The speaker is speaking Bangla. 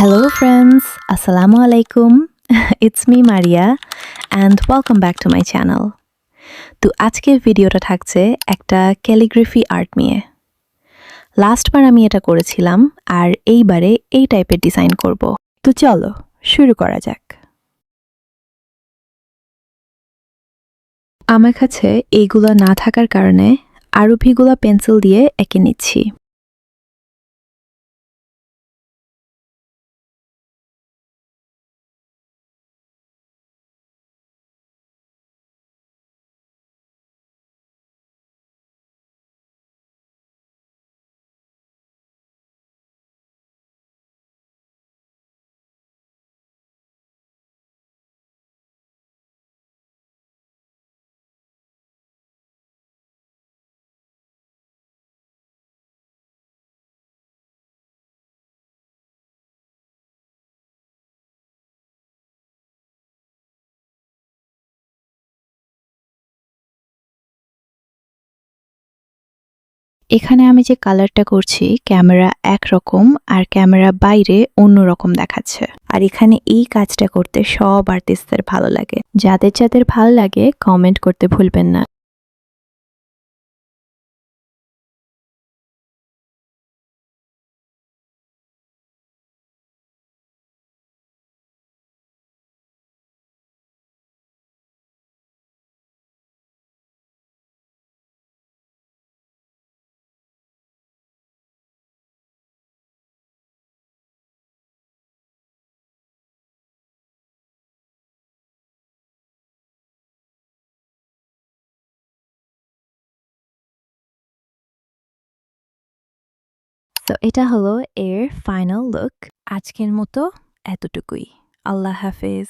Hello friends, Assalamu alaikum. It's me Maria and welcome back to my channel. তো আজকের ভিডিওটা থাকছে একটা ক্যালিগ্রাফি আর্ট নিয়ে। লাস্টবার আমি এটা করেছিলাম আর এইবারে এই টাইপের ডিজাইন করব। তো চলো শুরু করা যাক। আমার কাছে এইগুলো না থাকার কারণে আরবিগুলো পেন্সিল দিয়ে এঁকে নিচ্ছি। এখানে আমি যে কালারটা করছি ক্যামেরা একরকম আর ক্যামেরা বাইরে অন্যরকম দেখাচ্ছে। আর এখানে এই কাজটা করতে সব আর্টিস্টদের ভালো লাগে। যাদের যাদের ভালো লাগে কমেন্ট করতে ভুলবেন না। তো এটা হলো এর ফাইনাল লুক। আজকের মতো এতটুকুই। আল্লাহ হাফেজ।